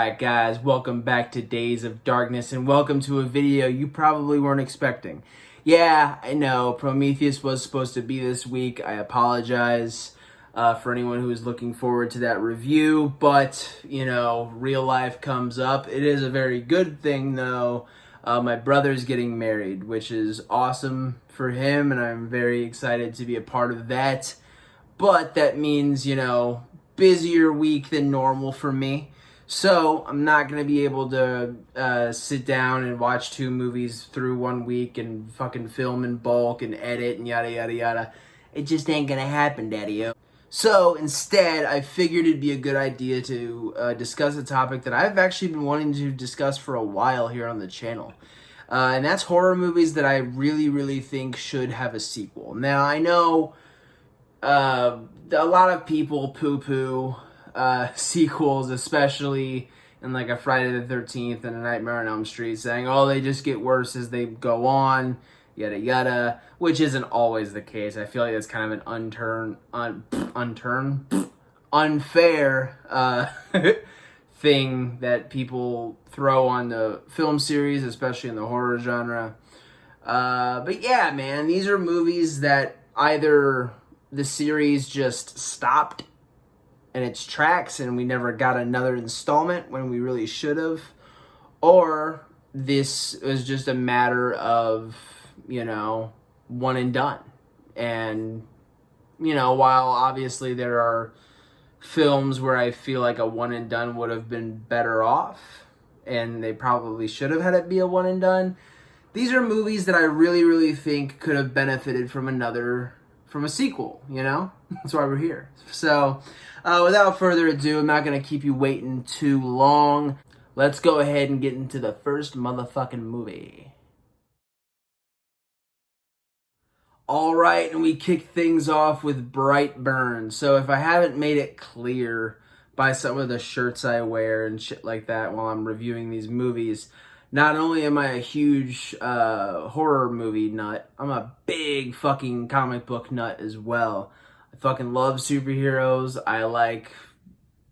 Alright guys, welcome back to Days of Darkness and welcome to a video you probably weren't expecting. Yeah, I know, Prometheus was supposed to be this week. I apologize for anyone who is looking forward to that review, but, you know, real life comes up. It is a very good thing though. My brother's getting married, which is awesome for him, and I'm very excited to be a part of that. But that means, you know, busier week than normal for me. So I'm not going to be able to sit down and watch 2 movies through 1 week and fucking film in bulk and edit and yada yada yada. It just ain't going to happen, daddy-o. So instead, I figured it'd be a good idea to discuss a topic that I've actually been wanting to discuss for a while here on the channel. And that's horror movies that I really think should have a sequel. Now, I know a lot of people poo-poo sequels, especially in like a Friday the 13th and a Nightmare on Elm Street, saying, oh, they just get worse as they go on, yada yada, which isn't always the case. I feel like it's kind of an unfair thing that people throw on the film series, especially in the horror genre. But yeah, man, these are movies that either the series just stopped in its tracks and we never got another installment when we really should have, or this was just a matter of, you know, one and done. And, you know, while obviously there are films where I feel like a one and done would have been better off, and they probably should have had it be a one and done, these are movies that I really think could have benefited from a sequel, you know? That's why we're here. So, without further ado, I'm not going to keep you waiting too long. Let's go ahead and get into the first motherfucking movie. Alright, and we kick things off with Brightburn. So if I haven't made it clear by some of the shirts I wear and shit like that while I'm reviewing these movies, not only am I a huge horror movie nut, I'm a big fucking comic book nut as well. I fucking love superheroes. I like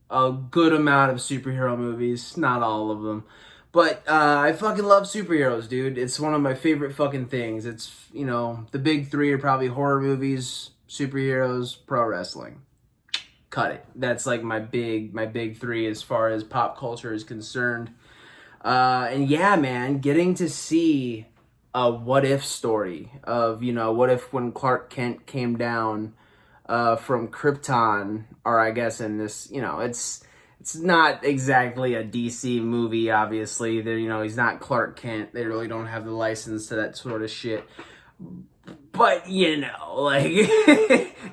a good amount of superhero movies, not all of them. But I fucking love superheroes, dude. It's one of my favorite fucking things. It's, you know, the big 3 are probably horror movies, superheroes, pro wrestling. Cut it. That's like my big 3 as far as pop culture is concerned. And yeah, man, getting to see a what if story of, you know, what if when Clark Kent came down from Krypton, or I guess in this, you know, it's not exactly a DC movie, obviously. They're, you know, he's not Clark Kent. They really don't have the license to that sort of shit. But, you know, like,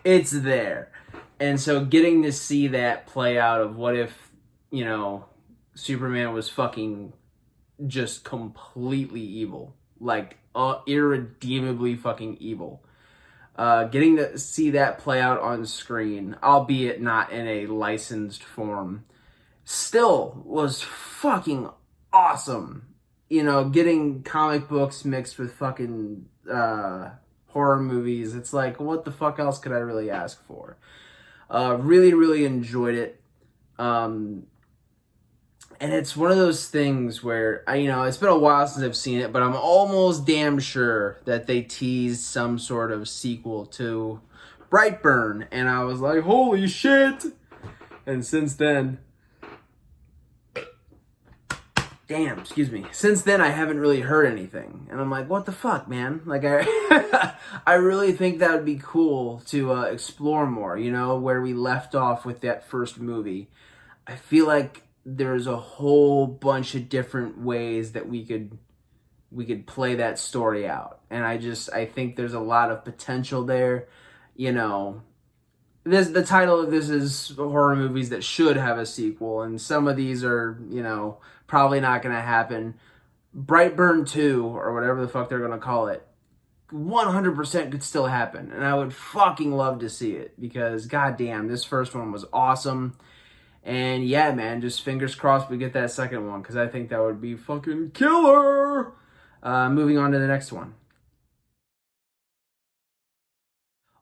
it's there. And so getting to see that play out of what if, you know, Superman was fucking just completely evil. Like, irredeemably fucking evil. Getting to see that play out on screen, albeit not in a licensed form, still was fucking awesome. You know, getting comic books mixed with fucking horror movies, it's like, what the fuck else could I really ask for? Really enjoyed it. And it's one of those things where, you know, it's been a while since I've seen it, but I'm almost damn sure that they teased some sort of sequel to Brightburn. And I was like, holy shit! And since then, since then I haven't really heard anything. And I'm like, what the fuck, man? Like, I really think that would be cool to explore more, you know, where we left off with that first movie. I feel like there's a whole bunch of different ways that we could play that story out. And I think there's a lot of potential there. You know, the title of this is horror movies that should have a sequel, and some of these are, you know, probably not going to happen. Brightburn 2, or whatever the fuck they're going to call it, 100% could still happen. And I would fucking love to see it, because goddamn, this first one was awesome. And yeah, man, just fingers crossed we get that second one, because I think that would be fucking killer. Moving on to the next one.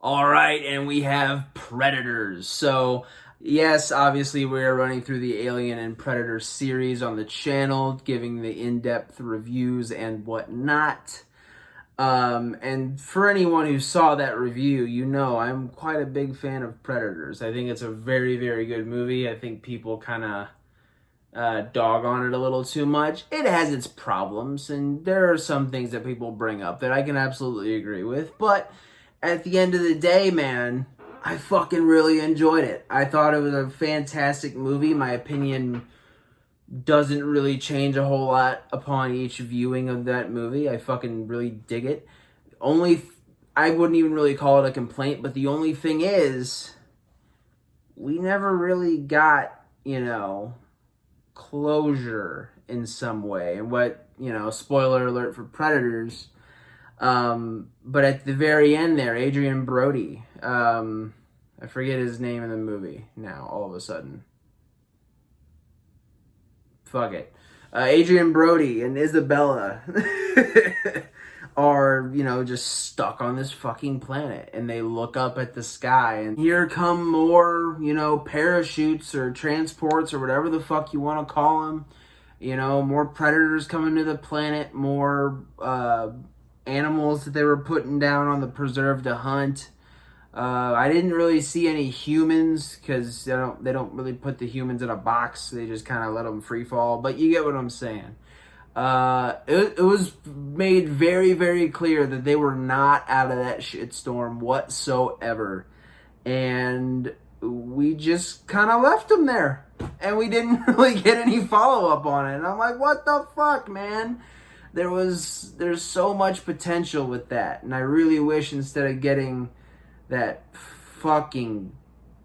All right, and we have Predators. So Yes, obviously we are running through the Alien and Predator series on the channel, giving the in-depth reviews and whatnot. And for anyone who saw that review, you know I'm quite a big fan of Predators. I think it's a very, very good movie. I think people kind of dog on it a little too much. It has its problems, and there are some things that people bring up that I can absolutely agree with. But at the end of the day, man, I fucking really enjoyed it. I thought it was a fantastic movie. My opinion doesn't really change a whole lot upon each viewing of that movie. I fucking really dig it. I wouldn't even really call it a complaint, but the only thing is, we never really got, closure in some way. And what, spoiler alert for Predators, but at the very end there, Adrian Brody, I forget his name in the movie now, all of a sudden. Fuck it. Adrian Brody and Isabella are, just stuck on this fucking planet. And they look up at the sky, and here come more, parachutes or transports or whatever the fuck you want to call them. More predators coming to the planet, more animals that they were putting down on the preserve to hunt. I didn't really see any humans because they don't really put the humans in a box. They just kind of let them free fall. But you get what I'm saying. It was made very, very clear that they were not out of that shitstorm whatsoever. And we just kind of left them there. And we didn't really get any follow-up on it. And I'm like, what the fuck, man? There's so much potential with that. And I really wish instead of getting that fucking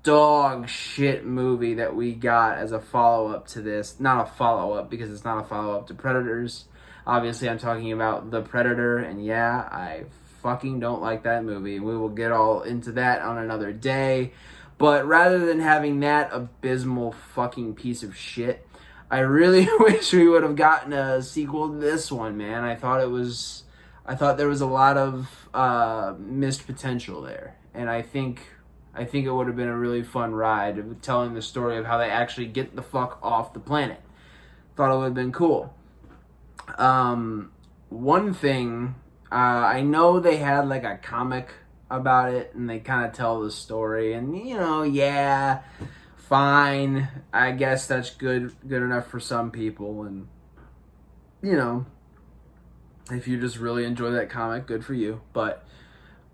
dog shit movie that we got as a follow-up to this. Not a follow-up, because it's not a follow-up to Predators. Obviously, I'm talking about The Predator, and yeah, I fucking don't like that movie. We will get all into that on another day. But rather than having that abysmal fucking piece of shit, I really wish we would have gotten a sequel to this one, man. I thought there was a lot of missed potential there. And I think it would have been a really fun ride of telling the story of how they actually get the fuck off the planet. Thought it would have been cool. One thing, I know they had like a comic about it, and they kind of tell the story, and yeah, fine. I guess that's good enough for some people, and if you just really enjoy that comic, good for you. But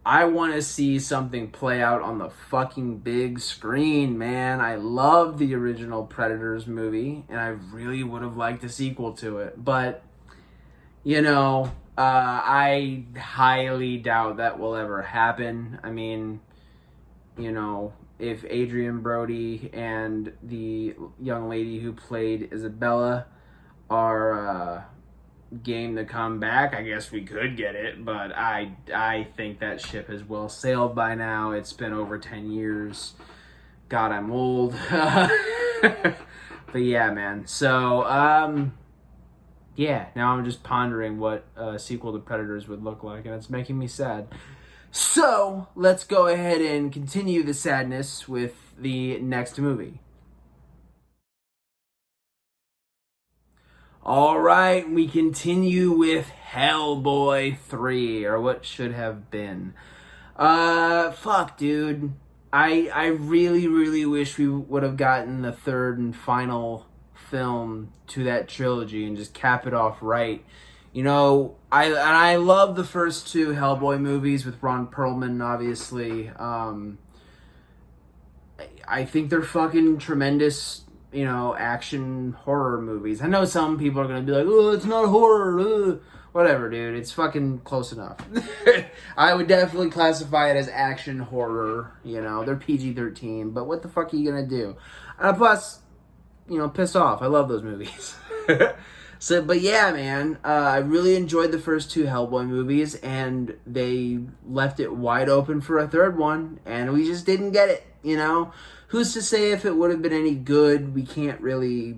I want to see something play out on the fucking big screen, man. I love the original Predators movie, and I really would have liked a sequel to it. But, I highly doubt that will ever happen. I mean, if Adrian Brody and the young lady who played Isabella are game to come back, I guess we could get it, but I think that ship has well sailed by now. It's been over 10 years. God, I'm old. But yeah, man. So, yeah, now I'm just pondering what a sequel to Predators would look like, and it's making me sad. So, let's go ahead and continue the sadness with the next movie. All right, we continue with Hellboy 3, or what should have been. Fuck, dude. I really, really wish we would have gotten the third and final film to that trilogy and just cap it off right. I love the first two Hellboy movies with Ron Perlman, obviously. I think they're fucking tremendous, action horror movies. I know some people are going to be like, oh, it's not horror. Whatever, dude. It's fucking close enough. I would definitely classify it as action horror. They're PG-13, but what the fuck are you going to do? Plus, piss off. I love those movies. But yeah, man, I really enjoyed the first two Hellboy movies, and they left it wide open for a third one, and we just didn't get it, Who's to say if it would have been any good? We can't really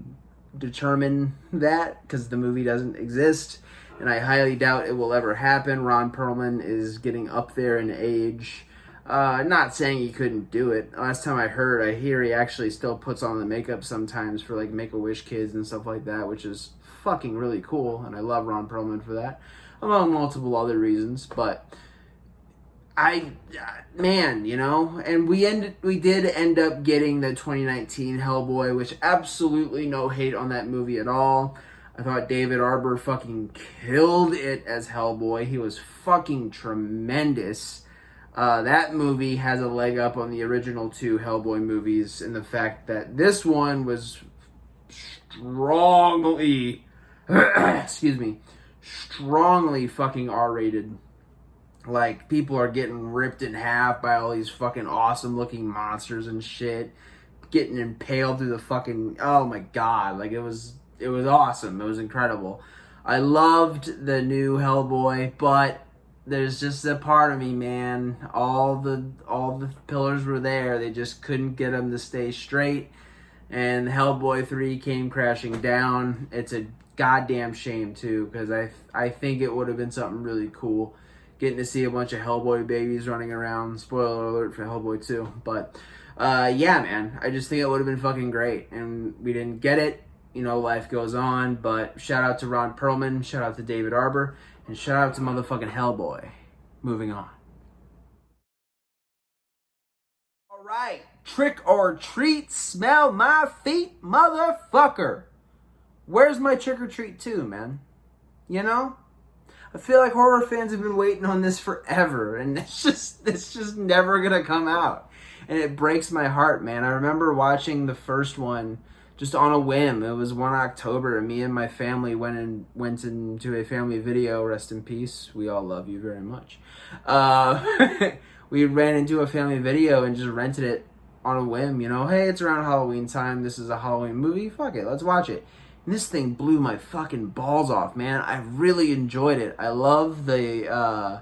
determine that because the movie doesn't exist, and I highly doubt it will ever happen. Ron Perlman is getting up there in age. Not saying he couldn't do it. Last time I heard, I hear he actually still puts on the makeup sometimes for like Make-A-Wish kids and stuff like that, which is fucking really cool, and I love Ron Perlman for that, among multiple other reasons. But man, you know, and we did end up getting the 2019 Hellboy, which absolutely no hate on that movie at all. I thought David Arbor fucking killed it as Hellboy. He was fucking tremendous. That movie has a leg up on the original two Hellboy movies in the fact that this one was strongly, excuse me, strongly fucking R-rated. Like, people are getting ripped in half by all these fucking awesome looking monsters and shit. Getting impaled through the fucking, oh my god, like it was awesome. It was incredible. I loved the new Hellboy, but there's just a part of me, man. All the pillars were there. They just couldn't get them to stay straight. And Hellboy 3 came crashing down. It's a goddamn shame too, because I think it would have been something really cool. Getting to see a bunch of Hellboy babies running around. Spoiler alert for Hellboy 2. But, yeah, man. I just think it would have been fucking great. And we didn't get it. You know, life goes on. But shout out to Ron Perlman. Shout out to David Arbor. And shout out to motherfucking Hellboy. Moving on. Alright. Trick or treat. Smell my feet, motherfucker. Where's my trick or treat too, man? You know? I feel like horror fans have been waiting on this forever, and it's just never gonna come out, and it breaks my heart, man. I remember watching the first one just on a whim. It was one October, and me and my family went into a family video. Rest in peace. We all love you very much. We ran into a family video and just rented it on a whim. You know, hey, it's around Halloween time. This is a Halloween movie. Fuck it, let's watch it. And this thing blew my fucking balls off, man. I really enjoyed it. I love the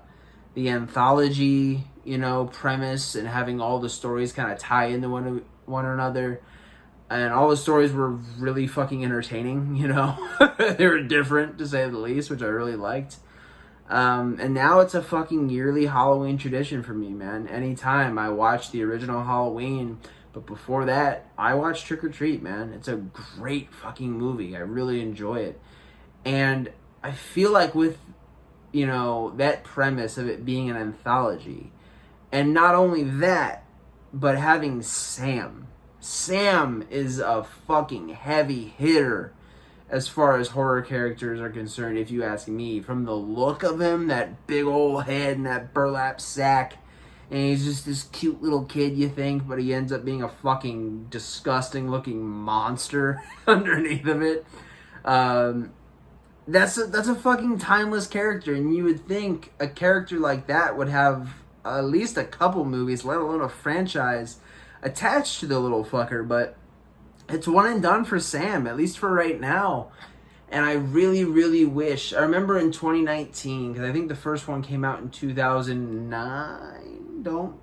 anthology, you know, premise and having all the stories kind of tie into one another. And all the stories were really fucking entertaining, you know. They were different, to say the least, which I really liked. And now it's a fucking yearly Halloween tradition for me, man. Anytime I watch the original Halloween. But before that, I watched Trick or Treat, man. It's a great fucking movie. I really enjoy it. And I feel like with, you know, that premise of it being an anthology, and not only that, but having Sam. Sam is a fucking heavy hitter as far as horror characters are concerned, if you ask me. From the look of him, that big old head and that burlap sack, and he's just this cute little kid, you think, but he ends up being a fucking disgusting looking monster underneath of it. That's a fucking timeless character, and you would think a character like that would have at least a couple movies, let alone a franchise, attached to the little fucker, but it's one and done for Sam, at least for right now. And I really, really wish, I remember in 2019, because I think the first one came out in 2009, don't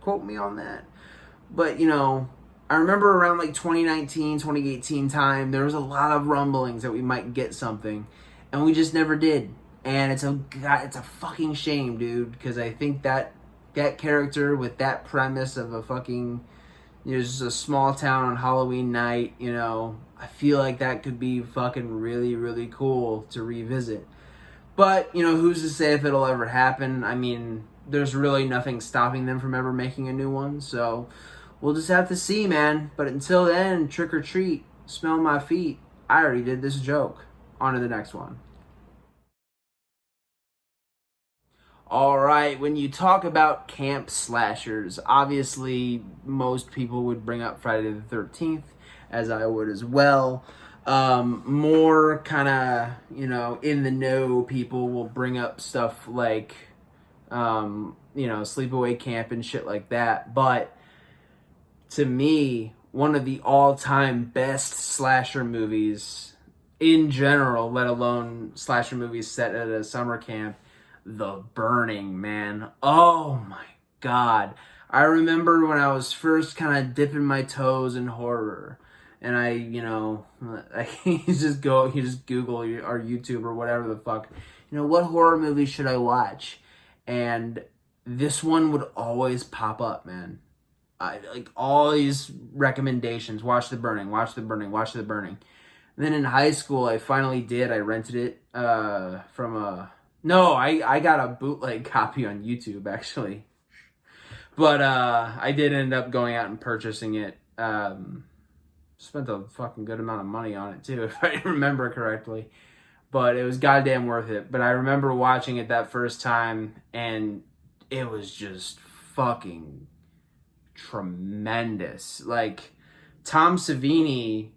quote me on that. But, you know, I remember around like 2019, 2018 time, there was a lot of rumblings that we might get something, and we just never did. And it's a fucking shame, dude, because I think that character with that premise of a fucking, you know, just a small town on Halloween night, you know, I feel like that could be fucking really, really cool to revisit. But, you know, who's to say if it'll ever happen? I mean, there's really nothing stopping them from ever making a new one, so we'll just have to see, man. But until then, trick or treat, smell my feet. I already did this joke. On to the next one. Alright, when you talk about camp slashers, obviously most people would bring up Friday the 13th, as I would as well. More kind of, you know, in the know people will bring up stuff like, you know, Sleepaway Camp and shit like that. But to me, one of the all-time best slasher movies in general, let alone slasher movies set at a summer camp, The Burning, man. Oh my god. I remember when I was first kind of dipping my toes in horror, and I, you know, you just Google or YouTube or whatever the fuck, you know, what horror movie should I watch? And this one would always pop up, man. I like all these recommendations. Watch The Burning, watch The Burning, watch The Burning. And then in high school, I finally did. I rented it from a... No, I got a bootleg copy on YouTube, actually. But I did end up going out and purchasing it. Spent a fucking good amount of money on it, too, if I remember correctly. But it was goddamn worth it. But I remember watching it that first time, and it was just fucking tremendous. Like, Tom Savini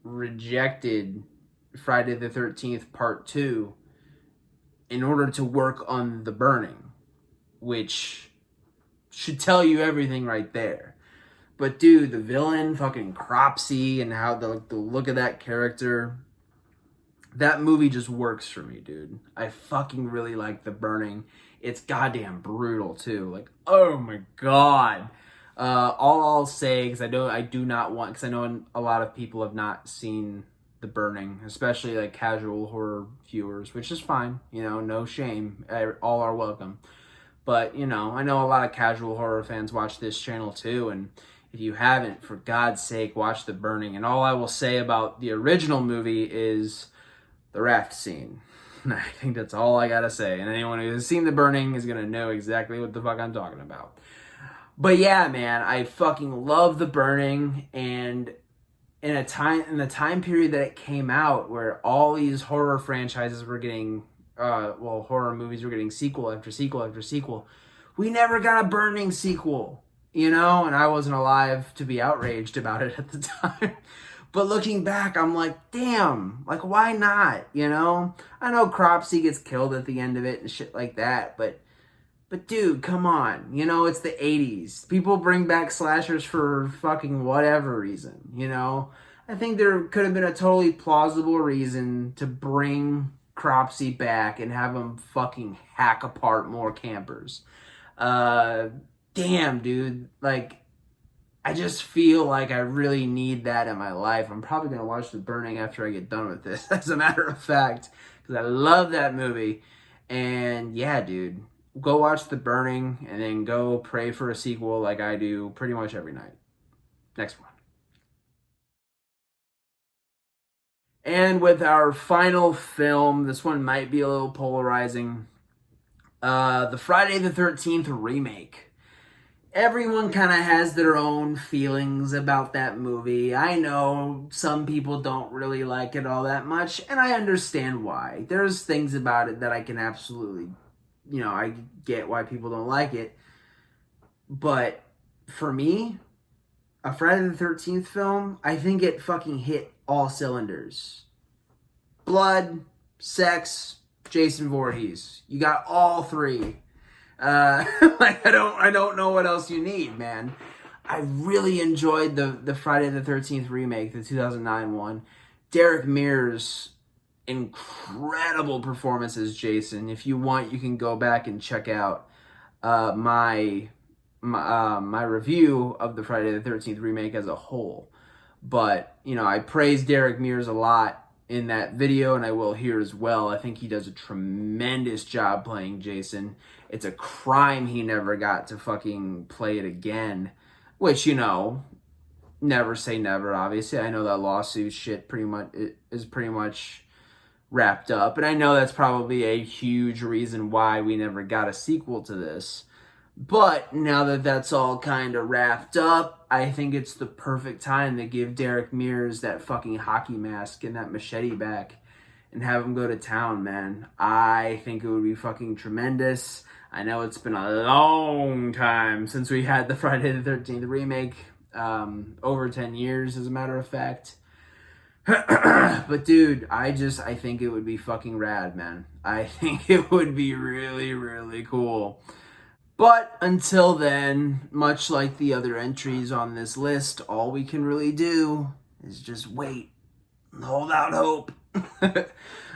rejected Friday the 13th Part 2 in order to work on The Burning, which should tell you everything right there. But dude, the villain, fucking Cropsy, and how the look of that character, that movie just works for me, dude. I fucking really like The Burning. It's goddamn brutal too. Like, oh my god. All I'll say, because I do not want, because I know a lot of people have not seen The Burning, especially like casual horror viewers, which is fine. You know, no shame. All are welcome. But, you know, I know a lot of casual horror fans watch this channel too, and if you haven't, for God's sake, watch The Burning. And all I will say about the original movie is the raft scene. I think that's all I gotta say. And anyone who has seen The Burning is gonna know exactly what the fuck I'm talking about. But yeah, man, I fucking love The Burning. And in the time period that it came out, where all these horror franchises were getting, horror movies were getting sequel after sequel after sequel, we never got a Burning sequel. You know, and I wasn't alive to be outraged about it at the time. But looking back, I'm like, damn, like, why not? You know? I know Cropsy gets killed at the end of it and shit like that, but dude, come on. You know, it's the 80s. People bring back slashers for fucking whatever reason, you know? I think there could have been a totally plausible reason to bring Cropsy back and have him fucking hack apart more campers. Damn, dude, like, I just feel like I really need that in my life. I'm probably going to watch The Burning after I get done with this, as a matter of fact, because I love that movie. And yeah, dude, go watch The Burning and then go pray for a sequel like I do pretty much every night. Next one. And with our final film, this one might be a little polarizing. The Friday the 13th remake. Everyone kind of has their own feelings about that movie. I know some people don't really like it all that much, and I understand why. There's things about it that I can absolutely, you know, I get why people don't like it. But for me, a Friday the 13th film, I think it fucking hit all cylinders. Blood, sex, Jason Voorhees. You got all three. Like, I don't know what else you need, man. I really enjoyed the Friday the 13th remake, the 2009 one. Derek Mears, incredible performance as Jason. If you want, you can go back and check out my review of the Friday the 13th remake as a whole. But, you know, I praise Derek Mears a lot in that video, and I will here as well. I think he does a tremendous job playing Jason. It's a crime he never got to fucking play it again, which, you know, never say never, obviously. I know that lawsuit shit is pretty much wrapped up, and I know that's probably a huge reason why we never got a sequel to this. But now that that's all kind of wrapped up, I think it's the perfect time to give Derek Mears that fucking hockey mask and that machete back and have him go to town, man. I think it would be fucking tremendous. I know it's been a long time since we had the Friday the 13th remake, over 10 years as a matter of fact. But dude, I think it would be fucking rad, man. I think it would be really, really cool. But until then, much like the other entries on this list, all we can really do is just wait and hold out hope.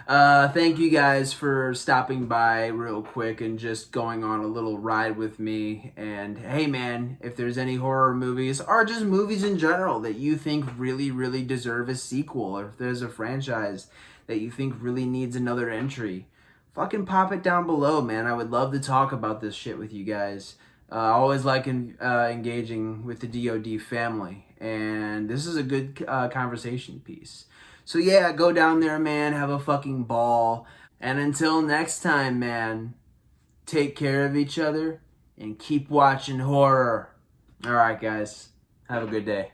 Thank you guys for stopping by real quick and just going on a little ride with me. And hey man, if there's any horror movies or just movies in general that you think really, really deserve a sequel, or if there's a franchise that you think really needs another entry, fucking pop it down below, man. I would love to talk about this shit with you guys. I always like engaging with the DoD family, and this is a good conversation piece. So yeah, go down there, man. Have a fucking ball. And until next time, man, take care of each other and keep watching horror. All right, guys. Have a good day.